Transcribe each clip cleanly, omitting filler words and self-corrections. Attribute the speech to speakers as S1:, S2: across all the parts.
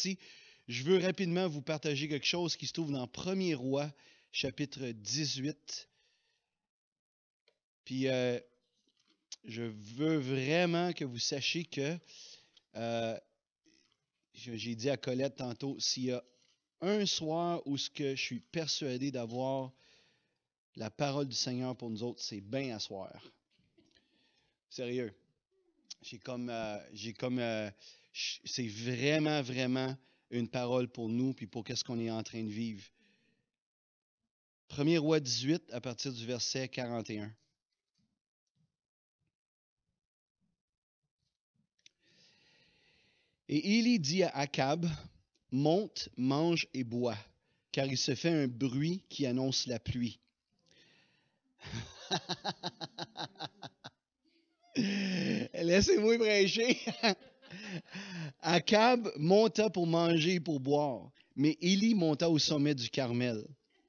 S1: partie, je veux rapidement vous partager quelque chose qui se trouve dans 1er Roi, chapitre 18. Puis, je veux vraiment que vous sachiez que, j'ai dit à Colette tantôt, s'il y a un soir où ce que je suis persuadé d'avoir la parole du Seigneur pour nous autres, c'est bien à soir. Sérieux. C'est vraiment, vraiment une parole pour nous, puis pour qu'est-ce qu'on est en train de vivre. 1er Roi 18, à partir du verset 41. Et Élie dit à Akab, « Monte, mange et bois, car il se fait un bruit qui annonce la pluie. » Laissez-moi prêcher. Akab monta pour manger et pour boire, mais Élie monta au sommet du Carmel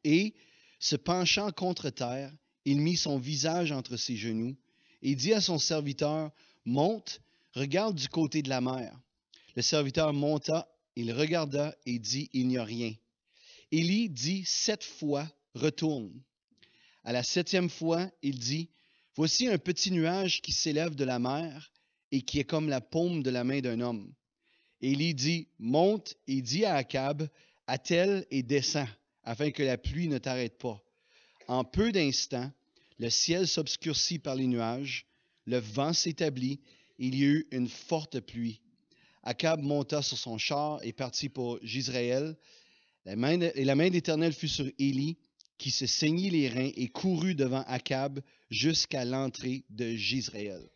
S1: et, se penchant contre terre, il mit son visage entre ses genoux et dit à son serviteur, « Monte, regarde du côté de la mer. » Le serviteur monta, il regarda et dit, « Il n'y a rien. » Élie dit 7 fois, « Retourne. » À la 7e fois, il dit, « Voici un petit nuage qui s'élève de la mer et qui est comme la paume de la main d'un homme. » Élie dit, « Monte et dis à Akab, attelle et descends, afin que la pluie ne t'arrête pas. » En peu d'instants, le ciel s'obscurcit par les nuages, le vent s'établit, il y eut une forte pluie. Akab monta sur son char et partit pour Jizréel. La main d'Éternel fut sur Élie, qui se saignit les reins et courut devant Akab jusqu'à l'entrée de Jizréel.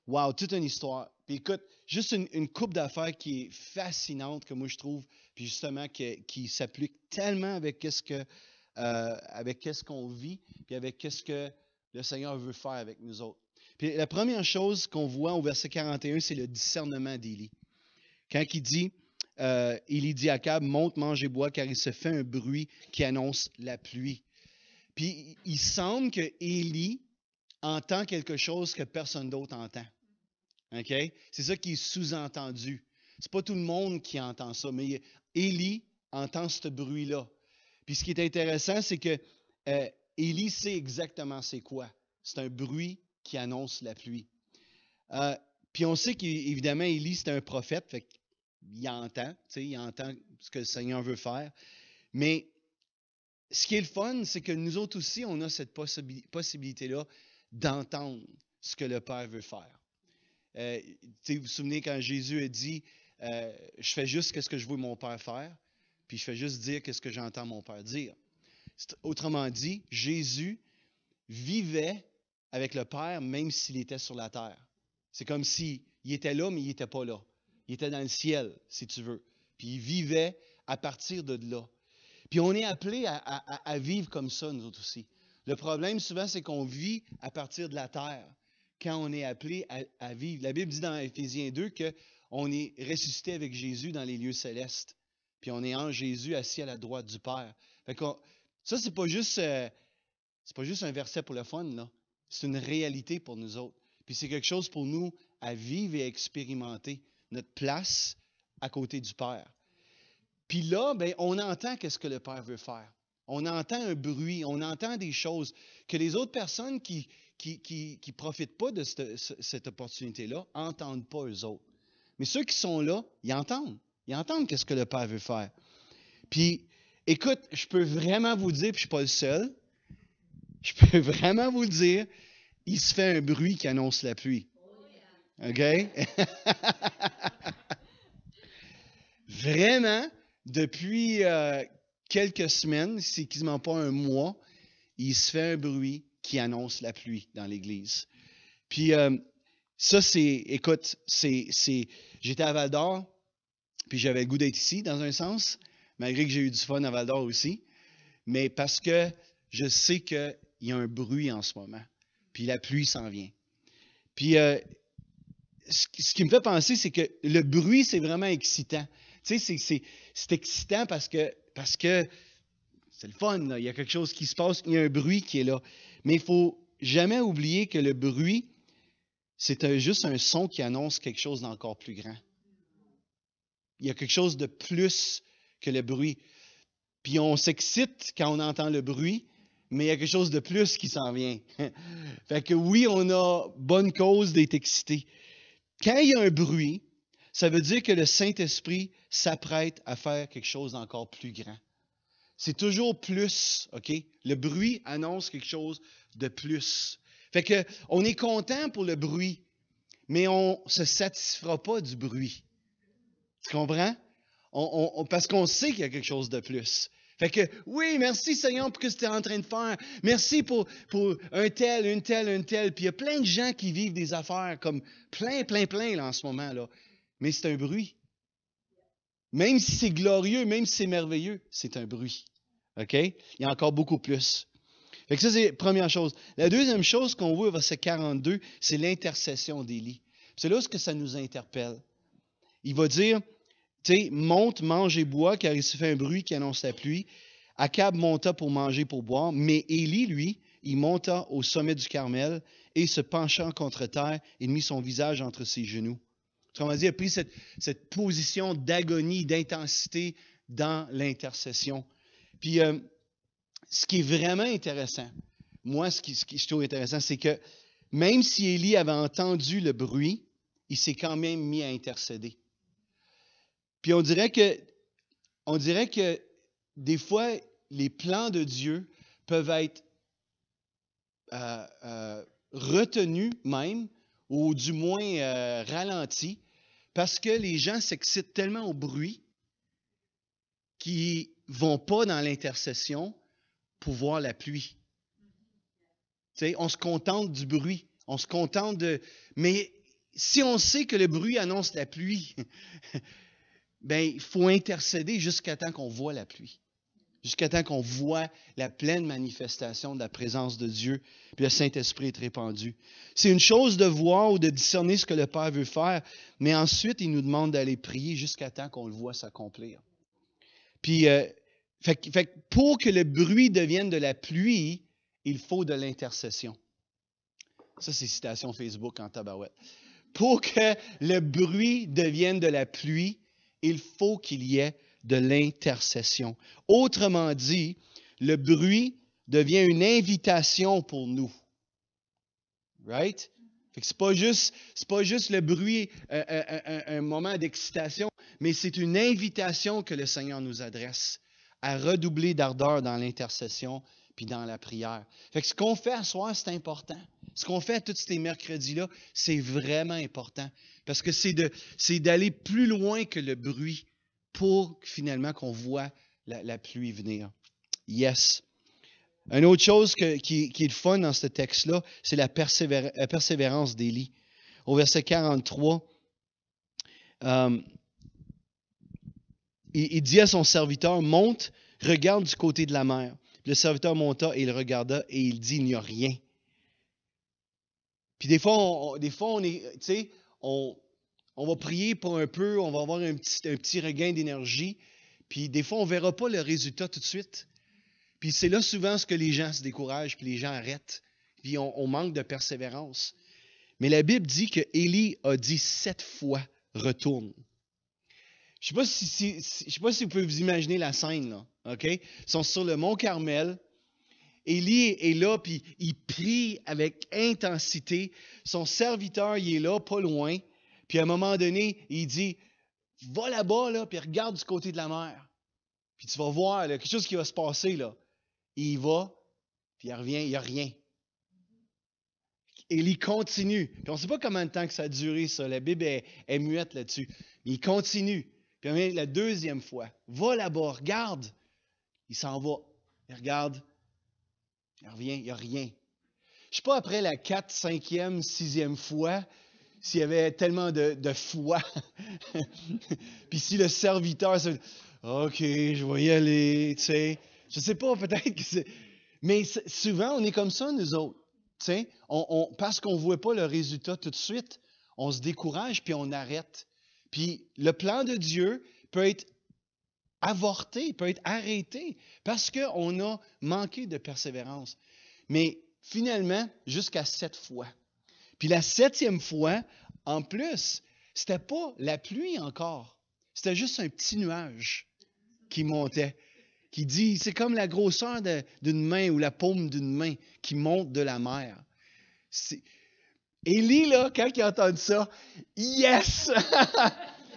S1: Wow, toute une histoire. Puis écoute, juste une couple d'affaires qui est fascinante, que moi je trouve, puis justement qui s'applique tellement avec qu'est-ce qu'on vit, puis avec qu'est-ce que le Seigneur veut faire avec nous autres. Puis la première chose qu'on voit au verset 41, c'est le discernement d'Élie. Quand il dit, Élie dit à Akab, monte, mange et bois, car il se fait un bruit qui annonce la pluie. Puis il semble que Élie entend quelque chose que personne d'autre entend. OK? C'est ça qui est sous-entendu. C'est pas tout le monde qui entend ça, mais Élie entend ce bruit-là. Puis ce qui est intéressant, c'est que Élie sait exactement c'est quoi. C'est un bruit qui annonce la pluie. Puis on sait qu'évidemment, Élie, c'est un prophète, fait qu'il entend, il entend ce que le Seigneur veut faire. Mais ce qui est le fun, c'est que nous autres aussi, on a cette possibilité-là d'entendre ce que le Père veut faire. Vous vous souvenez quand Jésus a dit, je fais juste ce que je veux mon Père faire, puis je fais juste dire ce que j'entends mon Père dire. Autrement dit, Jésus vivait avec le Père même s'il était sur la terre. C'est comme s'il était là, mais il n'était pas là. Il était dans le ciel, si tu veux. Puis il vivait à partir de là. Puis on est appelé à vivre comme ça, nous autres aussi. Le problème, souvent, c'est qu'on vit à partir de la terre, quand on est appelé à vivre. La Bible dit dans Éphésiens 2 qu'on est ressuscité avec Jésus dans les lieux célestes. Puis on est en Jésus assis à la droite du Père. Fait que ça, c'est pas juste un verset pour le fun, là. C'est une réalité pour nous autres. Puis c'est quelque chose pour nous à vivre et à expérimenter, notre place à côté du Père. Puis là, ben, on entend qu'est-ce que le Père veut faire. On entend un bruit, on entend des choses que les autres personnes qui profitent pas de cette opportunité-là n'entendent pas eux autres. Mais ceux qui sont là, ils entendent. Ils entendent qu'est-ce que le Père veut faire. Puis, écoute, je peux vraiment vous dire, puis je ne suis pas le seul, je peux vraiment vous le dire, il se fait un bruit qui annonce la pluie. OK? Vraiment, depuis quelques semaines, c'est quasiment pas un mois, il se fait un bruit qui annonce la pluie dans l'Église. Puis ça, écoute, j'étais à Val-d'Or, puis j'avais le goût d'être ici, dans un sens, malgré que j'ai eu du fun à Val-d'Or aussi, mais parce que je sais qu'il y a un bruit en ce moment, puis la pluie s'en vient. Puis ce qui me fait penser, c'est que le bruit, c'est vraiment excitant. Tu sais, c'est excitant parce que c'est le fun, là. Il y a quelque chose qui se passe, il y a un bruit qui est là. Mais il ne faut jamais oublier que le bruit, c'est juste un son qui annonce quelque chose d'encore plus grand. Il y a quelque chose de plus que le bruit. Puis on s'excite quand on entend le bruit, mais il y a quelque chose de plus qui s'en vient. Fait que oui, on a bonne cause d'être excité. Quand il y a un bruit, ça veut dire que le Saint-Esprit s'apprête à faire quelque chose d'encore plus grand. C'est toujours plus, OK? Le bruit annonce quelque chose de plus. Fait que on est content pour le bruit, mais on ne se satisfera pas du bruit. Tu comprends? Parce qu'on sait qu'il y a quelque chose de plus. Fait que, oui, merci Seigneur pour ce que tu es en train de faire. Merci pour un tel, une telle, une telle. Puis il y a plein de gens qui vivent des affaires comme plein là, en ce moment. Là. Mais c'est un bruit. Même si c'est glorieux, même si c'est merveilleux, c'est un bruit. OK? Il y a encore beaucoup plus. Fait que ça, c'est la première chose. La deuxième chose qu'on voit au verset 42, c'est l'intercession d'Élie. C'est là où ça nous interpelle. Il va dire, tu sais, monte, mange et bois, car il se fait un bruit qui annonce la pluie. Akab monta pour manger, pour boire, mais Élie, lui, il monta au sommet du Carmel et se penchant contre terre, il mit son visage entre ses genoux. Autrement dit, il a pris cette position d'agonie, d'intensité dans l'intercession. Puis, ce qui est vraiment intéressant, moi, ce qui je trouve intéressant, c'est que même si Élie avait entendu le bruit, il s'est quand même mis à intercéder. Puis on dirait que des fois, les plans de Dieu peuvent être retenus même, ou du moins ralentis, parce que les gens s'excitent tellement au bruit qu'ils ne vont pas dans l'intercession pour voir la pluie. Tu sais, on se contente du bruit. On se contente de... Mais si on sait que le bruit annonce la pluie, ben, il faut intercéder jusqu'à temps qu'on voit la pluie. Jusqu'à temps qu'on voit la pleine manifestation de la présence de Dieu, puis le Saint-Esprit est répandu. C'est une chose de voir ou de discerner ce que le Père veut faire, mais ensuite, il nous demande d'aller prier jusqu'à temps qu'on le voit s'accomplir. Puis, pour que le bruit devienne de la pluie, il faut de l'intercession. Ça, c'est citation Facebook en tabarouette. Pour que le bruit devienne de la pluie, il faut qu'il y ait de l'intercession. Autrement dit, le bruit devient une invitation pour nous. Right? Fait que c'est pas juste le bruit, un moment d'excitation, mais c'est une invitation que le Seigneur nous adresse à redoubler d'ardeur dans l'intercession puis dans la prière. Fait que ce qu'on fait à soir, c'est important. Ce qu'on fait tous ces mercredis-là, c'est vraiment important. Parce que c'est d'aller plus loin que le bruit pour finalement qu'on voit la pluie venir. Yes. Une autre chose qui est le fun dans ce texte-là, c'est la persévérance d'Élie. Au verset 43, il dit à son serviteur, monte, regarde du côté de la mer. Le serviteur monta et il regarda et il dit, il n'y a rien. Puis des fois, on est, tu sais, on va prier pour un peu, on va avoir un petit regain d'énergie. Puis des fois, on ne verra pas le résultat tout de suite. Puis c'est là souvent ce que les gens se découragent, puis les gens arrêtent. Puis on manque de persévérance. Mais la Bible dit que Élie a dit 7 fois « retourne ». Je ne sais pas si vous pouvez vous imaginer la scène, là. OK? Ils sont sur le mont Carmel. Élie est là, puis il prie avec intensité. Son serviteur, il est là, pas loin. Puis à un moment donné, il dit, va là-bas, là, puis regarde du côté de la mer. Puis tu vas voir là, quelque chose qui va se passer. Là. Et il va, puis il revient, il n'y a rien. Élie continue. Puis on ne sait pas combien de temps que ça a duré, ça. La Bible est muette là-dessus. Il continue. Puis la deuxième fois, va là-bas, regarde. Il s'en va. Il regarde. Il revient, il n'y a rien. Je ne sais pas après la 4, 5e, 6e fois, s'il y avait tellement de foi. Puis si le serviteur se dit, OK, je vais y aller, tu sais. Je ne sais pas, peut-être que c'est... Mais souvent, on est comme ça, nous autres. Tu sais, parce qu'on ne voit pas le résultat tout de suite, on se décourage puis on arrête. Puis le plan de Dieu peut être avorté, peut être arrêté parce qu'on a manqué de persévérance. Mais finalement, jusqu'à 7 fois. Puis la 7e fois, en plus, c'était pas la pluie encore. C'était juste un petit nuage qui montait. Qui dit, c'est comme la grosseur d'une main ou la paume d'une main qui monte de la mer. Élie, là, quand il a entendu ça, yes!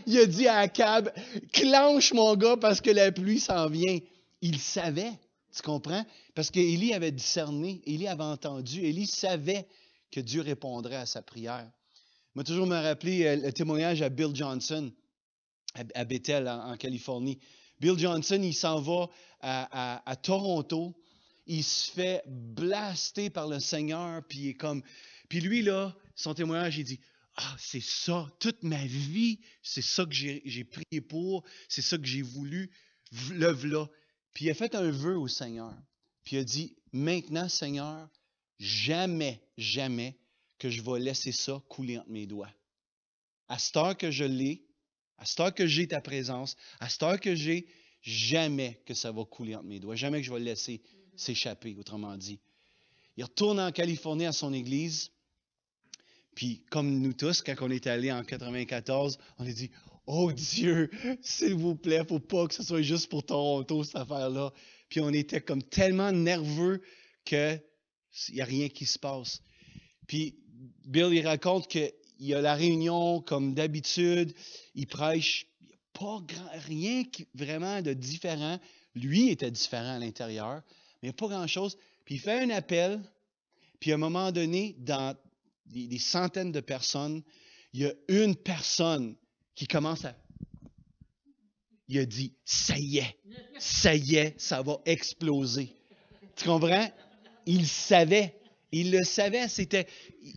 S1: Il a dit à Akab, clenche mon gars parce que la pluie s'en vient. Il savait, tu comprends? Parce qu'Élie avait discerné, Élie avait entendu, Élie savait que Dieu répondrait à sa prière. Moi, toujours me rappeler le témoignage à Bill Johnson, à Bethel, en Californie. Bill Johnson, il s'en va à Toronto. Il se fait blaster par le Seigneur. Puis, il est comme, puis lui, là, son témoignage, il dit, ah, c'est ça, toute ma vie, c'est ça que j'ai prié pour, c'est ça que j'ai voulu, le v'là. Puis il a fait un vœu au Seigneur. Puis il a dit, maintenant, Seigneur, jamais, jamais que je vais laisser ça couler entre mes doigts. À cette heure que je l'ai, à cette heure que j'ai ta présence, à cette heure que j'ai, jamais que ça va couler entre mes doigts. Jamais que je vais le laisser s'échapper, autrement dit. Il retourne en Californie à son église. Puis, comme nous tous, quand on est allé en 94, on a dit, oh Dieu, s'il vous plaît, il ne faut pas que ce soit juste pour Toronto, cette affaire-là. Puis, on était comme tellement nerveux qu'il n'y a rien qui se passe. Puis, Bill, il raconte qu'il y a la réunion comme d'habitude, il prêche, il n'y a pas rien vraiment de différent. Lui était différent à l'intérieur, mais il n'y a pas grand-chose. Puis, il fait un appel, puis à un moment donné, dans des centaines de personnes, il y a une personne qui commence à... Il a dit, ça y est, ça va exploser. Tu comprends? Il savait. Il le savait,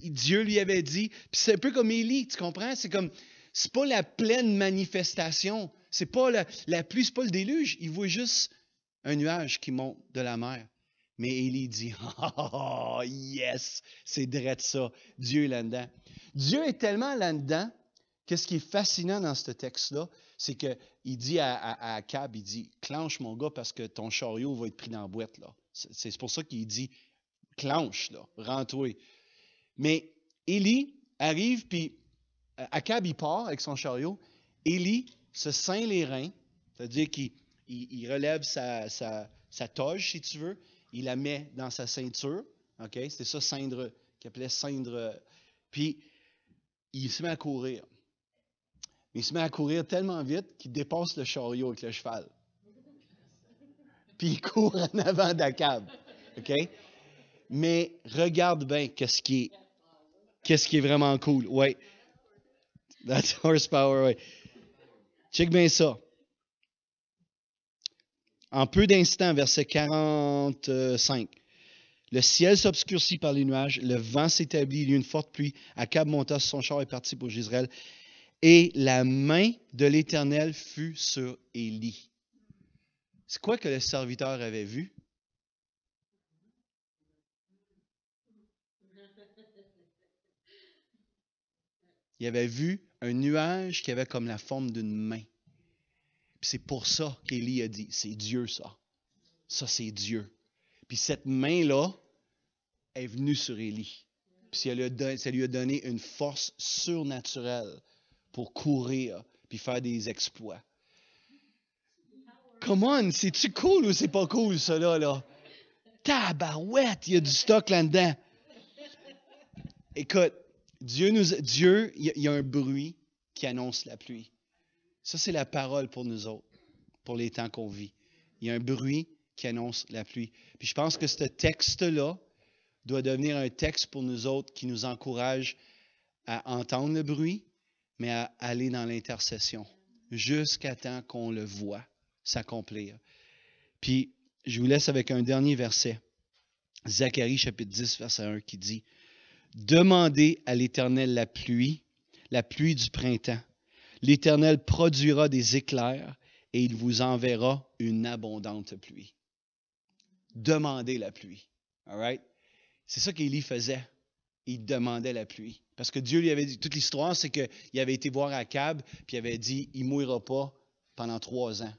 S1: Dieu lui avait dit. Puis c'est un peu comme Élie, tu comprends? C'est pas la pleine manifestation. C'est pas la pluie, c'est pas le déluge. Il voit juste un nuage qui monte de la mer. Mais Élie dit, oh, yes, c'est drôle ça. Dieu est là-dedans. Dieu est tellement là-dedans que ce qui est fascinant dans ce texte-là, c'est qu'il dit à Akab, il dit, clenche mon gars parce que ton chariot va être pris dans la boîte. Là. C'est pour ça qu'il dit, clenche, là, rends-toi. Mais Élie arrive, puis Akab, il part avec son chariot. Élie se ceint les reins, c'est-à-dire qu'il relève sa toge, si tu veux. Il la met dans sa ceinture. OK? C'était ça, ceindre, qu'il appelait ceindre. Puis, il se met à courir. Il se met à courir tellement vite qu'il dépasse le chariot avec le cheval. Puis, il court en avant d'Akab. OK? Mais regarde bien qu'est-ce qui est vraiment cool. Ouais. That's horsepower, ouais. Check bien ça. En peu d'instants, verset 45. Le ciel s'obscurcit par les nuages, le vent s'établit, il y eut une forte pluie. Akab monta sur son char et partit pour Jezreel. Et la main de l'Éternel fut sur Élie. C'est quoi que le serviteur avait vu? Il avait vu un nuage qui avait comme la forme d'une main. Puis c'est pour ça qu'Élie a dit, c'est Dieu ça. Ça, c'est Dieu. Puis cette main-là est venue sur Élie. Puis ça lui a donné une force surnaturelle pour courir puis faire des exploits. Come on, c'est-tu cool ou c'est pas cool, ça là? Tabarouette, il y a du stock là-dedans. Écoute, Dieu, il y a un bruit qui annonce la pluie. Ça, c'est la parole pour nous autres, pour les temps qu'on vit. Il y a un bruit qui annonce la pluie. Puis je pense que ce texte-là doit devenir un texte pour nous autres qui nous encourage à entendre le bruit, mais à aller dans l'intercession jusqu'à temps qu'on le voit s'accomplir. Puis, je vous laisse avec un dernier verset. Zacharie, chapitre 10, verset 1, qui dit « Demandez à l'Éternel la pluie du printemps. L'Éternel produira des éclairs et il vous enverra une abondante pluie. » Demandez la pluie. All right? C'est ça qu'Élie faisait. Il demandait la pluie. Parce que Dieu lui avait dit, toute l'histoire, c'est qu'il avait été voir Akab, puis il avait dit, il ne mouillera pas pendant 3 ans.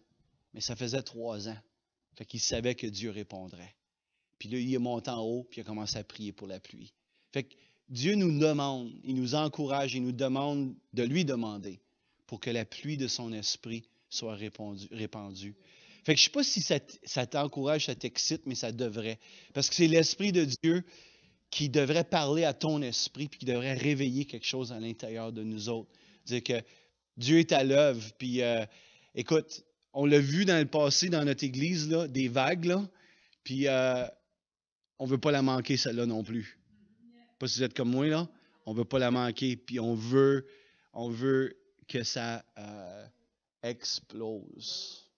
S1: Mais ça faisait 3 ans. Fait qu'il savait que Dieu répondrait. Puis là, il est monté en haut, puis il a commencé à prier pour la pluie. Fait que Dieu nous demande, il nous encourage, il nous demande de lui demander pour que la pluie de son esprit soit répandue. Fait que je ne sais pas si ça t'encourage, ça t'excite, mais ça devrait. Parce que c'est l'Esprit de Dieu qui devrait parler à ton esprit puis qui devrait réveiller quelque chose à l'intérieur de nous autres. Dire que Dieu est à l'œuvre. Puis, écoute, on l'a vu dans le passé dans notre église, là, des vagues, là, puis on ne veut pas la manquer, celle-là non plus. Pas si vous êtes comme moi, là. On ne veut pas la manquer, puis on veut que ça explose.